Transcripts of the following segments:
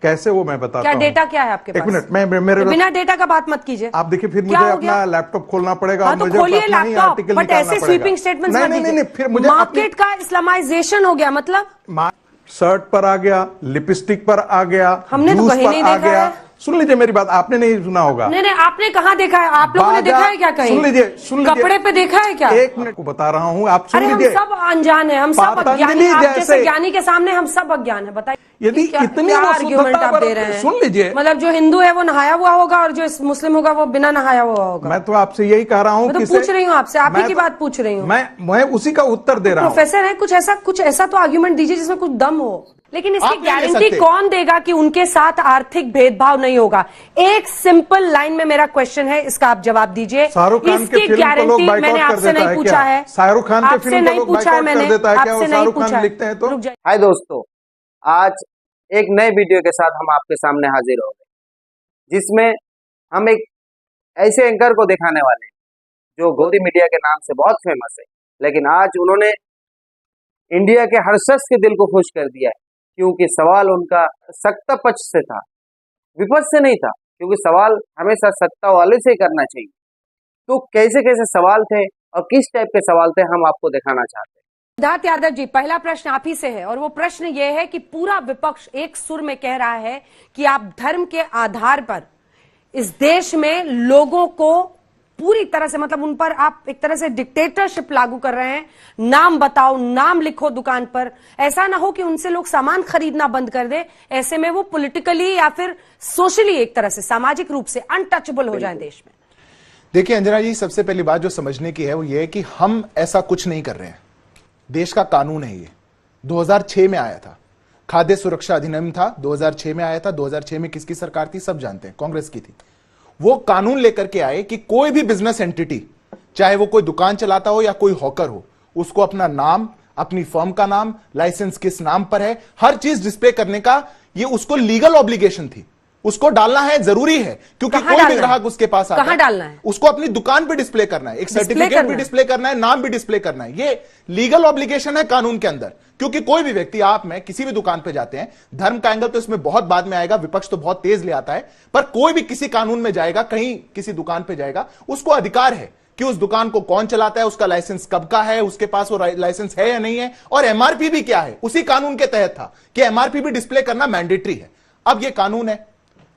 कैसे वो मैं बताता क्या हूँ। डेटा क्या है आपके पास? एक मिनट, मैं मेरे तो बिना डेटा का बात मत कीजिए। आप देखिए, फिर मुझे अपना लैपटॉप खोलना पड़ेगा। हाँ, तो मुझे खोलिए अपना ही लैपटॉप, आर्टिकल बट निकालना ऐसे पड़ेगा। स्वीपिंग स्टेटमेंट्स मत नहीं, फिर मुझे मार्केट का इस्लामाइजेशन हो गया। मतलब शर्ट पर आ गया, लिपस्टिक पर आ गया, हमने तो कहीं नहीं देखा है। सुन लीजिए मेरी बात, आपने नहीं सुना होगा। नहीं, आपने कहाँ देखा है? आप लोगों ने देखा है क्या कहीं? सुन लीजिए कपड़े पे देखा है क्या? एक मिनट को बता रहा हूँ, आप सुन लीजिए। हम सब अनजान है, हम सब अज्ञानी। आप जैसे ज्ञानी के सामने हम सब अज्ञान है। बताइए यदि इतनी आर्ग्यूमेंट आप दे रहे हैं? सुन लीजिए, मतलब जो हिंदू है वो नहाया हुआ होगा और जो मुस्लिम होगा वो बिना नहाया हुआ होगा। मैं तो आपसे यही कह रहा हूँ। मैं तो पूछ रही हूँ आपसे, आप ही की बात पूछ रही हूँ। मैं उसी का उत्तर दे रहा हूँ। प्रोफेसर है, कुछ ऐसा तो आर्ग्यूमेंट दीजिए जिसमें कुछ दम हो। लेकिन इसकी गारंटी कौन देगा कि उनके साथ आर्थिक भेदभाव नहीं होगा? एक सिंपल लाइन में मेरा क्वेश्चन है, इसका आप जवाब दीजिए। शाहरुख खान के फिल्म को लोग बाइकआउट मैंने आपसे नहीं पूछा है। शाहरुख खान के फिल्म को लोग बाइकआउट कर देता है क्या? वो शाहरुख खान लिखते हैं तो। हाय दोस्तों, आज एक नए वीडियो के साथ हम आपके सामने हाजिर हो गए, जिसमें हम एक ऐसे एंकर को दिखाने वाले हैं जो गौरी मीडिया के नाम से बहुत फेमस है, लेकिन आज उन्होंने इंडिया के हर शख्स के दिल को खुश कर दिया है, क्योंकि सवाल उनका सत्ता पक्ष से था, विपक्ष से नहीं था। क्योंकि सवाल हमेशा सत्ता वाले से ही करना चाहिए। तो कैसे कैसे सवाल थे और किस टाइप के सवाल थे, हम आपको दिखाना चाहते हैं। सिद्धार्थ यादव जी, पहला प्रश्न आप ही से है और वो प्रश्न ये है कि पूरा विपक्ष एक सुर में कह रहा है कि आप धर्म के आधार पर इस देश में लोगों को पूरी तरह से, मतलब उन पर आप एक तरह से डिक्टेटरशिप लागू कर रहे हैं। नाम बताओ, नाम लिखो दुकान पर। ऐसा ना हो कि उनसे लोग सामान खरीदना बंद कर दे, ऐसे में वो पॉलिटिकली या फिर सोशली एक तरह से सामाजिक रूप से अनटचेबल हो जाए देश में। देखिए अंजना जी, सबसे पहली बात जो समझने की है वो ये है कि हम ऐसा कुछ नहीं कर रहे हैं। देश का कानून है ये, 2006 में आया था। खाद्य सुरक्षा अधिनियम था, 2006 में आया था। 2006 में किसकी सरकार थी सब जानते हैं, कांग्रेस की थी। वो कानून लेकर के आए कि कोई भी बिजनेस एंटिटी, चाहे वो कोई दुकान चलाता हो या कोई हॉकर हो, उसको अपना नाम, अपनी फर्म का नाम, लाइसेंस किस नाम पर है, हर चीज डिस्प्ले करने का ये उसको लीगल ऑब्लिगेशन थी। उसको डालना है, जरूरी है, क्योंकि कोई भी ग्राहक उसके पास आता है, डालना है, उसको अपनी दुकान पे डिस्प्ले करना है, एक सर्टिफिकेट भी डिस्प्ले करना है, नाम भी डिस्प्ले करना है। ये लीगल ऑब्लिगेशन है कानून के अंदर। क्योंकि कोई भी व्यक्ति, आप मैं किसी भी दुकान पे जाते हैं, धर्म का एंगल तो इसमें बहुत बाद में आएगा, विपक्ष तो बहुत तेज ले आता है, पर कोई भी किसी कानून में जाएगा, कहीं किसी दुकान पे जाएगा, उसको अधिकार है कि उस दुकान को कौन चलाता है, उसका लाइसेंस कब का है, उसके पास वो लाइसेंस है या नहीं है, और एमआरपी भी क्या है। उसी कानून के तहत था कि एमआरपी भी डिस्प्ले करना मैंडेटरी है। अब ये कानून है,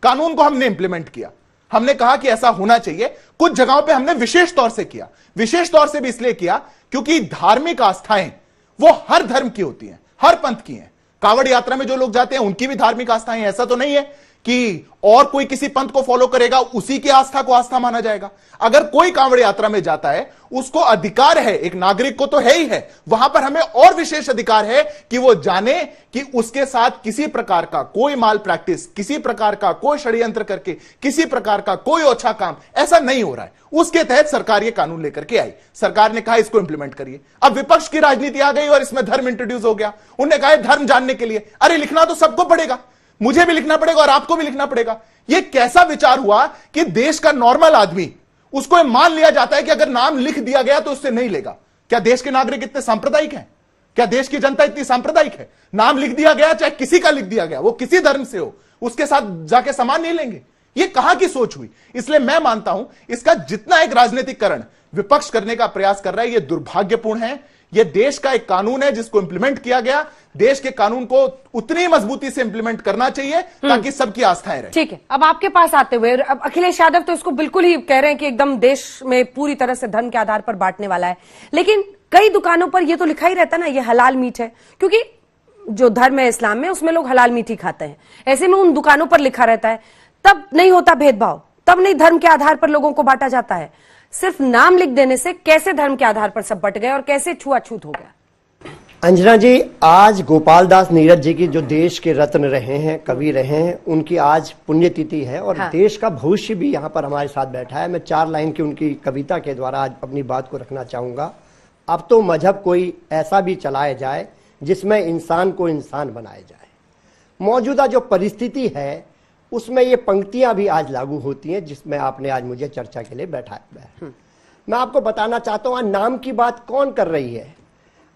कानून को हमने इंप्लीमेंट किया। हमने कहा कि ऐसा होना चाहिए। कुछ जगहों पे हमने विशेष तौर से किया, विशेष तौर से भी इसलिए किया क्योंकि धार्मिक आस्थाएं वो हर धर्म की होती हैं, हर पंथ की हैं। कांवड़ यात्रा में जो लोग जाते हैं उनकी भी धार्मिक आस्थाएं, ऐसा तो नहीं है कि और कोई किसी पंथ को फॉलो करेगा उसी की आस्था को आस्था माना जाएगा। अगर कोई कांवड़ यात्रा में जाता है, उसको अधिकार है, एक नागरिक को तो है ही है, वहां पर हमें और विशेष अधिकार है कि वो जाने कि उसके साथ किसी प्रकार का कोई माल प्रैक्टिस, किसी प्रकार का कोई षड्यंत्र करके, किसी प्रकार का कोई ओछा काम ऐसा नहीं हो रहा है। उसके तहत सरकार ये कानून लेकर के आई। सरकार ने कहा इसको इंप्लीमेंट करिए। अब विपक्ष की राजनीति आ गई और इसमें धर्म इंट्रोड्यूस हो गया। उन्होंने कहा धर्म जानने के लिए, अरे लिखना तो सबको पड़ेगा, मुझे भी लिखना पड़ेगा और आपको भी लिखना पड़ेगा। यह कैसा विचार हुआ कि देश का नॉर्मल आदमी, उसको मान लिया जाता है कि अगर नाम लिख दिया गया तो उससे नहीं लेगा। क्या देश के नागरिक इतने सांप्रदायिक हैं? क्या देश की जनता इतनी सांप्रदायिक है? नाम लिख दिया गया, चाहे किसी का लिख दिया गया, वो किसी धर्म से हो, उसके साथ जाके सामान नहीं लेंगे? ये कहां की सोच हुई? इसलिए मैं मानता हूं इसका जितना एक राजनीतिकरण विपक्ष करने का प्रयास कर रहा है, यह दुर्भाग्यपूर्ण है। यह देश का एक कानून है जिसको इंप्लीमेंट किया गया। देश के कानून को उतनी मजबूती से इंप्लीमेंट करना चाहिए ताकि सबकी आस्थाएं रहे। ठीक है, अब आपके पास आते हुए अब अखिलेश यादव तो इसको बिल्कुल ही कह रहे हैं कि एकदम देश में पूरी तरह से धर्म के आधार पर बांटने वाला है। लेकिन कई दुकानों पर यह तो लिखा ही रहता है ना, ये हलाल मीट है, क्योंकि जो धर्म है इस्लाम में उसमें लोग हलाल मीट ही खाते हैं। ऐसे में उन दुकानों पर लिखा रहता है, तब नहीं होता भेदभाव, तब नहीं धर्म के आधार पर लोगों को बांटा जाता है। सिर्फ नाम लिख देने से कैसे धर्म के आधार पर सब बट गए और कैसे छुआछूत हो गया? अंजना जी, आज गोपाल दास नीरज जी की जो देश के रत्न रहे हैं, कवि रहे हैं, उनकी आज पुण्यतिथि है और हाँ। देश का भविष्य भी यहाँ पर हमारे साथ बैठा है। मैं 4 लाइन की उनकी कविता के द्वारा आज अपनी बात को रखना चाहूंगा। अब तो मजहब कोई ऐसा भी चलाया जाए जिसमें इंसान को इंसान बनाया जाए। मौजूदा जो परिस्थिति है उसमें ये पंक्तियां भी आज लागू होती हैं जिसमें आपने आज मुझे चर्चा के लिए बैठाया है। मैं आपको बताना चाहता हूं, आज नाम की बात कौन कर रही है?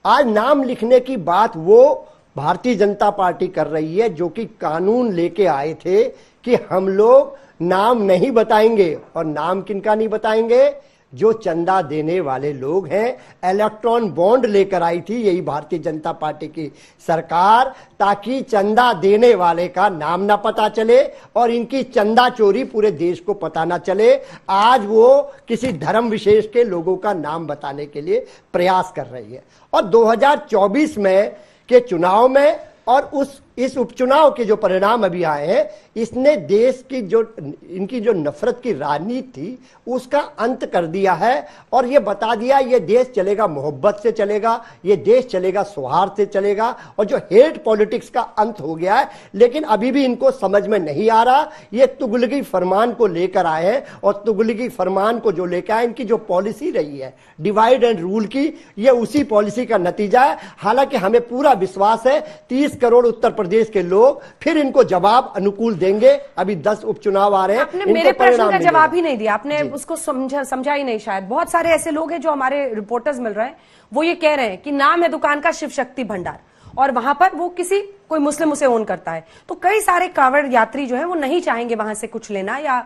आज नाम लिखने की बात वो भारतीय जनता पार्टी कर रही है, जो कि कानून लेके आए थे कि हम लोग नाम नहीं बताएंगे। और नाम किनका नहीं बताएंगे? जो चंदा देने वाले लोग हैं। इलेक्ट्रॉन बॉन्ड लेकर आई थी यही भारतीय जनता पार्टी की सरकार, ताकि चंदा देने वाले का नाम ना पता चले और इनकी चंदा चोरी पूरे देश को पता ना चले। आज वो किसी धर्म विशेष के लोगों का नाम बताने के लिए प्रयास कर रही है। और 2024 में के चुनाव में और इस उपचुनाव के जो परिणाम अभी आए हैं, इसने देश की जो इनकी जो नफरत की राजनीति थी उसका अंत कर दिया है। और ये बता दिया ये देश चलेगा मोहब्बत से चलेगा, ये देश चलेगा सौहार्द से चलेगा, और जो हेट पॉलिटिक्स का अंत हो गया है। लेकिन अभी भी इनको समझ में नहीं आ रहा। ये तुगलकी फरमान को लेकर आए हैं, और तुगलकी फरमान को जो लेकर आए, इनकी जो पॉलिसी रही है डिवाइड एंड रूल की, ये उसी पॉलिसी का नतीजा है। हालांकि हमें पूरा विश्वास है 30 करोड़ उत्तर प्रदेश के लोग फिर इनको जवाब अनुकूल देंगे। अभी 10 उपचुनाव आ रहे हैं। आपने मेरे प्रश्न का जवाब ही नहीं दिया, आपने उसको समझा ही नहीं। शायद बहुत सारे ऐसे लोग हैं जो हमारे रिपोर्टर्स मिल रहे हैं, वो ये कह रहे हैं कि नाम है दुकान का शिव शक्ति भंडार, और वहां पर वो कोई मुस्लिम उसे ओन करता है, तो कई सारे कांवड़ यात्री जो है वो नहीं चाहेंगे वहां से कुछ लेना, या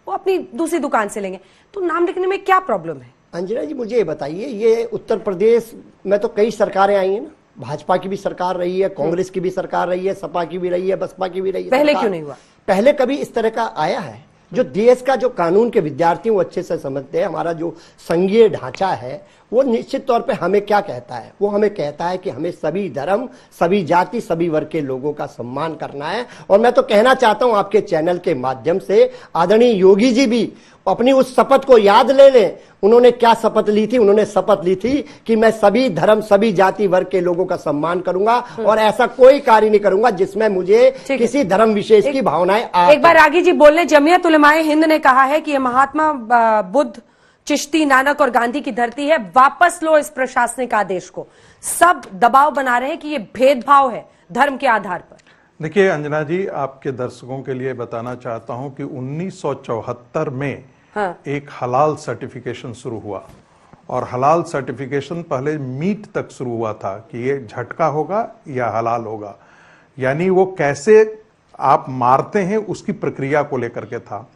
वो अपनी दूसरी दुकान से लेंगे। तो नाम लिखने में क्या प्रॉब्लम है? अंजना जी, मुझे ये बताइए, ये उत्तर प्रदेश में तो कई सरकारें आई हैं ना, भाजपा की भी सरकार रही है, कांग्रेस की भी सरकार रही है, सपा की भी रही है, बसपा की भी रही है। पहले क्यों नहीं हुआ? पहले कभी इस तरह का आया है? जो देश का जो कानून के विद्यार्थी वो अच्छे से समझते हैं। हमारा जो संघीय ढांचा है वो निश्चित तौर पे हमें क्या कहता है? वो हमें कहता है कि हमें सभी धर्म, सभी जाति, सभी वर्ग के लोगों का सम्मान करना है। और मैं तो कहना चाहता हूं आपके चैनल के माध्यम से, आदरणीय योगी जी भी अपनी उस शपथ को याद ले लें। उन्होंने क्या शपथ ली थी? उन्होंने शपथ ली थी कि मैं सभी धर्म, सभी जाति वर्ग के लोगों का सम्मान करूंगा और ऐसा कोई कार्य नहीं करूंगा जिसमें मुझे किसी धर्म विशेष की भावनाएं आ। एक बार रागी जी बोलने, जमीयत उलमाए हिंद ने कहा है कि यह महात्मा बुद्ध, चिश्ती, नानक और गांधी की धरती है, वापस लो इस प्रशासनिक आदेश को। सब दबाव बना रहे हैं कि यह भेदभाव है धर्म के आधार पर। देखिए अंजना जी, आपके दर्शकों के लिए बताना चाहता हूं कि 1974 में एक हलाल सर्टिफिकेशन शुरू हुआ, और हलाल सर्टिफिकेशन पहले मीट तक शुरू हुआ था कि ये झटका होगा या हलाल होगा, यानी वो कैसे आप मारते हैं उसकी प्रक्रिया को लेकर के था।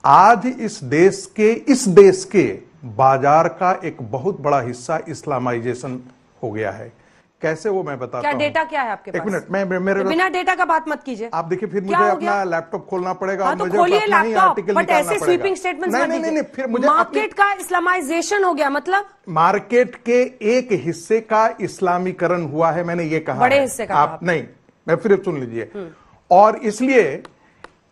आज इस देश के बाजार का एक बहुत बड़ा हिस्सा इस्लामाइजेशन हो गया है। कैसे वो मैं बताता हूं। क्या डेटा क्या है आपके पास? एक मिनट, मैं मेरे बिना डेटा का बात मत कीजिए। आप देखिए, फिर मुझे अपना लैपटॉप खोलना पड़ेगा। हाँ, तो मुझे खोलिए अपना ही लैपटॉप, आर्टिकल बट निकालना ऐसे पड़ेगा। स्वीपिंग स्टेटमेंट्स मत दीजिए। नहीं, फिर मुझे मार्केट का इस्लामाइजेशन हो गया, मतलब मार्केट के एक हिस्से का इस्लामीकरण हुआ है, मैंने ये कहा। बड़े हिस्से का आप नहीं, मैं फिर सुन लीजिए। और इसलिए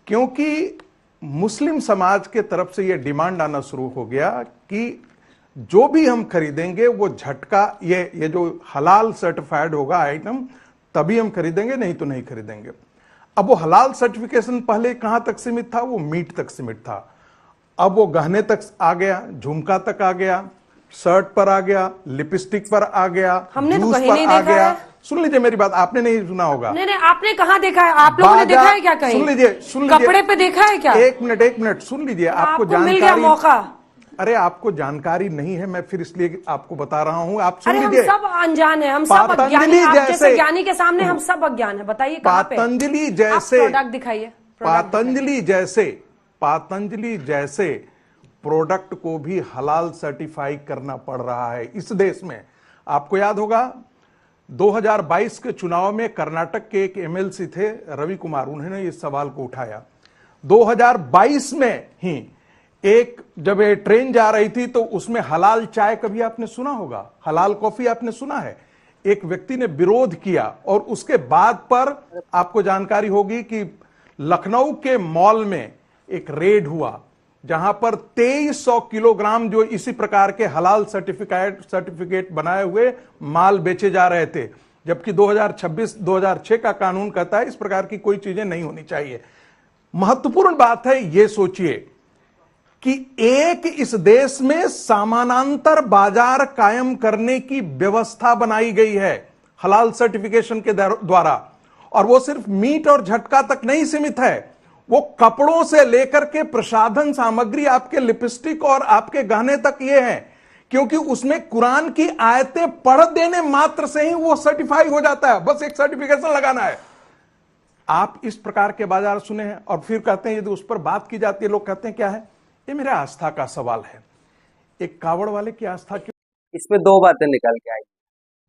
क्योंकि मुस्लिम समाज के तरफ से यह डिमांड आना शुरू हो गया कि जो भी हम खरीदेंगे वो झटका, ये जो हलाल सर्टिफाइड होगा आइटम, तभी हम खरीदेंगे, नहीं तो नहीं खरीदेंगे। अब वो हलाल सर्टिफिकेशन पहले कहां तक सीमित था? वो मीट तक सीमित था। अब वो गहने तक आ गया, झुमका तक आ गया, शर्ट पर आ गया, लिपस्टिक पर आ गया, हमने तो जूस कहीं पर नहीं आ देखा गया। है। सुन लीजिए मेरी बात, आपने नहीं सुना होगा। नहीं, आपने कहाँ देखा है? आप लोगों ने देखा है क्या कहीं? सुन लीजिए कपड़े पे देखा है क्या? एक मिनट सुन लीजिए। आपको मिल गया जानकारी, मौका। अरे आपको जानकारी नहीं है, मैं फिर इसलिए आपको बता रहा हूं। आप सुन अरे लीजिए। हम सब अनजान है, हम सब अज्ञानी, आप जैसे ज्ञानी के सामने हम सब अज्ञान है। बताइए कहाँ पे? पतंजलि जैसे प्रोडक्ट दिखाइए। पतंजलि जैसे प्रोडक्ट को भी हलाल सर्टिफाई करना पड़ रहा है इस देश में। आपको याद होगा 2022 के चुनाव में कर्नाटक के एक एमएलसी थे रवि कुमार, उन्होंने इस सवाल को उठाया। 2022 में ही एक जब ये ट्रेन जा रही थी तो उसमें हलाल चाय कभी आपने सुना होगा, हलाल कॉफी आपने सुना है? एक व्यक्ति ने विरोध किया और उसके बाद पर आपको जानकारी होगी कि लखनऊ के मॉल में एक रेड हुआ जहां पर 2300 किलोग्राम जो इसी प्रकार के हलाल सर्टिफिकेट बनाए हुए माल बेचे जा रहे थे, जबकि 2006 का कानून कहता है इस प्रकार की कोई चीजें नहीं होनी चाहिए। महत्वपूर्ण बात है, यह सोचिए कि एक इस देश में समानांतर बाजार कायम करने की व्यवस्था बनाई गई है हलाल सर्टिफिकेशन के द्वारा, और वो सिर्फ मीट और झटका तक नहीं सीमित है, वो कपड़ों से लेकर के प्रसाधन सामग्री, आपके लिपस्टिक और आपके गहने तक ये है क्योंकि उसमें कुरान की आयतें पढ़ देने मात्र से ही वो सर्टिफाई हो जाता है, बस एक सर्टिफिकेशन लगाना है। आप इस प्रकार के बाजार सुने हैं और फिर कहते हैं यदि उस पर बात की जाती है, लोग कहते हैं क्या है, ये मेरे आस्था का सवाल है। एक कावड़ वाले की आस्था क्यों? इसमें दो बातें निकल के आई।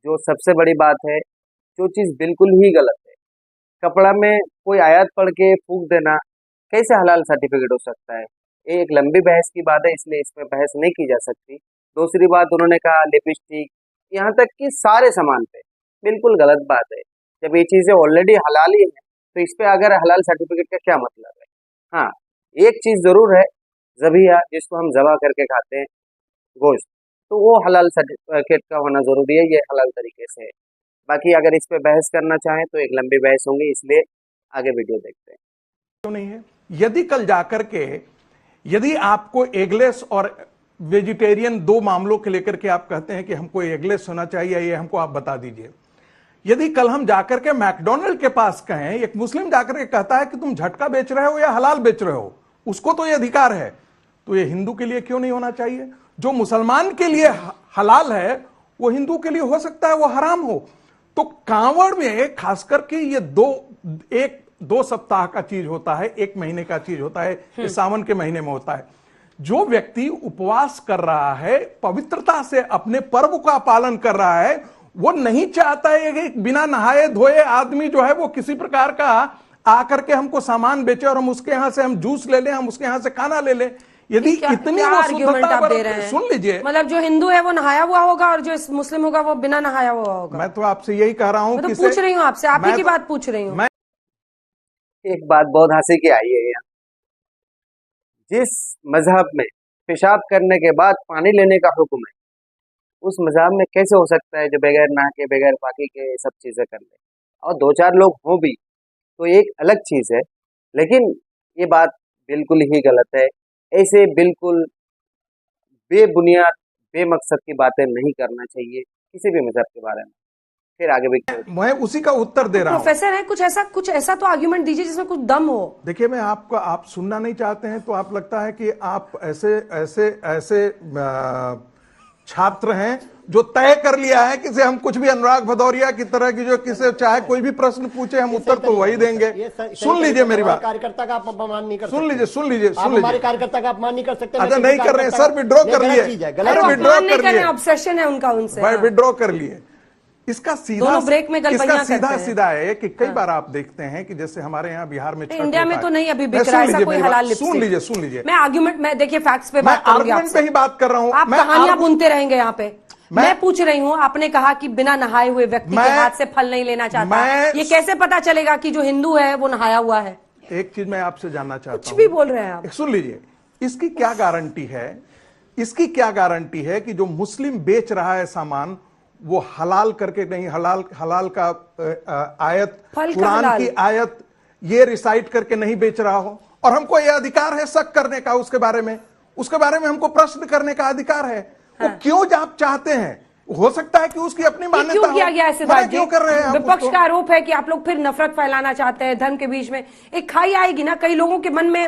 जो सबसे बड़ी बात है, जो चीज बिल्कुल ही गलत है, कपड़ा में कोई आयत पढ़ के फूंक देना कैसे हलाल सर्टिफिकेट हो सकता है? ये एक लंबी बहस की बात है, इसलिए इसमें बहस नहीं की जा सकती। दूसरी बात, उन्होंने कहा लिपस्टिक, यहाँ तक कि सारे सामान पे बिल्कुल गलत बात है। जब ये चीजें ऑलरेडी हलाल ही है तो इस पे अगर हलाल सर्टिफिकेट का क्या मतलब है? हाँ, एक चीज जरूर है, ज़बिया, जिसको हम ज़बा करके खाते हैं गोश्त, तो वो हलाल सर्टिफिकेट का होना जरूरी है, ये हलाल तरीके से है। बाकी अगर इस पे बहस करना चाहें तो एक लंबी बहस होंगी, इसलिए आगे वीडियो देखते हैं। क्यों नहीं है? यदि कल जाकर के यदि आपको एगलेस और वेजिटेरियन दो मामलों के लेकर के आप कहते हैं कि हमको एगलेस होना चाहिए, ये हमको आप बता दीजिए। यदि कल हम जाकर के मैकडोनल्ड के पास कहें, एक मुस्लिम जाकर के कहता है कि तुम झटका बेच रहे हो या हलाल बेच रहे हो, उसको तो ये अधिकार है, तो ये हिंदू के लिए क्यों नहीं होना चाहिए? जो मुसलमान के लिए हलाल है वो हिंदू के लिए हो सकता है वो हराम हो। तो कांवड़ में खास करके ये दो सप्ताह का चीज होता है, एक महीने का चीज होता है, ये सावन के महीने में होता है। जो व्यक्ति उपवास कर रहा है, पवित्रता से अपने पर्व का पालन कर रहा है, वो नहीं चाहता है कि बिना नहाए धोए आदमी जो है वो किसी प्रकार का आकर के हमको सामान बेचे और हम उसके यहां से हम जूस ले लें, हम उसके यहां से खाना ले लें। यदि इतनी वो शुद्धता दे रहे हैं, सुन लीजिए, मतलब जो हिंदू है वो नहाया हुआ होगा और जो मुस्लिम होगा वो बिना नहाया हुआ होगा। मैं तो आपसे यही कह रहा हूं, मैं तो पूछ रही हूँ आपसे, आप ही की बात पूछ रही हूँ। एक बात बहुत हंसी की आई है यहाँ, जिस मजहब में पेशाब करने के बाद पानी लेने का हुक्म है, उस मजहब में कैसे हो सकता है जो बगैर नहा के बगैर पाकी के सब चीजें कर ले? और दो चार लोग हों भी तो एक अलग चीज है, लेकिन ये बात बिल्कुल ही गलत है। ऐसे बिल्कुल बेबुनियाद बेमकसद की बातें नहीं करना चाहिए किसी भी मजहब के बारे में। फिर आगे भी मैं उसी का उत्तर दे रहा हूं। प्रोफेसर है, कुछ ऐसा तो आर्ग्यूमेंट दीजिए जिसमें कुछ दम हो। देखिए, मैं आपको, आप सुनना नहीं चाहते हैं तो आप लगता है कि आप ऐसे छात्र हैं जो तय कर लिया है कि हम कुछ भी अनुराग भदौरिया की तरह की जो किसे चाहे कोई भी प्रश्न पूछे हम उत्तर तो वही देंगे। सुन लीजिए मेरी बात, कार्यकर्ता का आप अपमान नहीं कर सकते। सुन लीजिए हमारे कार्यकर्ता का अपमान नहीं कर सकते। अच्छा, नहीं कर रहे हैं सर, विड्रॉ कर लिए, विड्रॉ कर लिए, ऑब्सेशन है उनका उनसे, विड्रॉ कर लिए। इसका सीधा ब्रेक में सीधा है कि कई बार आप देखते हैं कि जैसे हमारे यहाँ बिहार में इंडिया में तो नहीं अभी बिक रहा है ऐसा कोई हलाल लिपस्टिक। सुन लीजिए, मैं आर्गुमेंट में, देखिए फैक्ट्स पे बात करूंगी, आर्गुमेंट पे ही बात कर रहा हूँ, आप कहानियां बुनते रहेंगे यहाँ पे। मैं पूछ रही हूँ, आपने कहा कि बिना नहाए हुए व्यक्ति के हाथ से फल नहीं लेना चाहता, ये कैसे पता चलेगा कि जो हिंदू है वो नहाया हुआ है? एक चीज मैं आपसे जानना चाहता हूँ, कुछ भी बोल रहे हैं आप, सुन लीजिए, इसकी क्या गारंटी है, इसकी क्या गारंटी है कि जो मुस्लिम बेच रहा है सामान वो हलाल करके नहीं, हलाल का आयत, कुरान की आयत ये रिसाइट करके नहीं बेच रहा हो? और हमको ये अधिकार है शक करने का, उसके बारे में हमको प्रश्न करने का अधिकार है। वो क्यों आप चाहते हैं? हो सकता है कि उसकी अपनी मान्यता क्यों किया गया ऐसे? क्यों कर रहे हैं? विपक्ष का आरोप है कि आप लोग फिर नफरत फैलाना चाहते हैं, धर्म के बीच में एक खाई आएगी ना, कई लोगों के मन में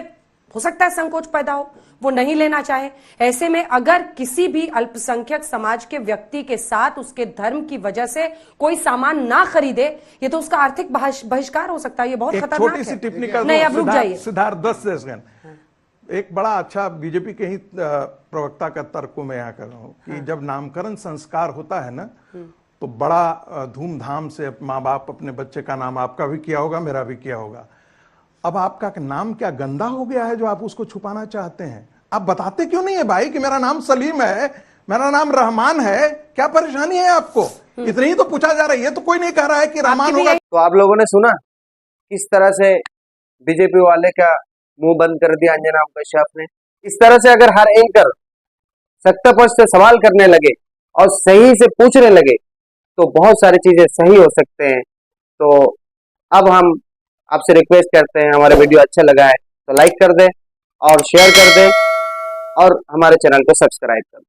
हो सकता है संकोच पैदा हो, वो नहीं लेना चाहे। ऐसे में अगर किसी भी अल्पसंख्यक समाज के व्यक्ति के साथ उसके धर्म की वजह से कोई सामान ना खरीदे, ये तो उसका आर्थिक बहिष्कार हो सकता है, ये बहुत खतरनाक है। छोटी सी टिप्पणी कर नहीं, अब रुक जाइए सिद्धार्थ, 10 सेकंड। एक बड़ा अच्छा बीजेपी के ही प्रवक्ता का तर्क को मैं यहाँ कर रहा हूँ कि जब नामकरण संस्कार होता है ना, तो बड़ा धूमधाम से माँ बाप अपने बच्चे का नाम, आपका भी किया होगा, मेरा भी किया होगा। अब आपका नाम क्या गंदा हो गया है जो आप उसको छुपाना चाहते हैं? आप बताते क्यों नहीं है भाई कि मेरा नाम सलीम है, मेरा नाम रहमान है? क्या परेशानी है आपको? इतनी ही तो पूछा जा रही है, तो कोई नहीं कह रहा है कि रहमान होगा। तो आप लोगों ने सुना किस तरह से बीजेपी वाले का मुंह बंद कर दिया अंजना कश्यप ने। इस तरह से अगर हर एंकर सख्तपश से सवाल करने लगे और सही से पूछने लगे तो बहुत सारी चीजें सही हो सकते हैं। तो अब हम आपसे रिक्वेस्ट करते हैं, हमारा वीडियो अच्छा लगा है तो लाइक कर दें और शेयर कर दें और हमारे चैनल को सब्सक्राइब कर दें।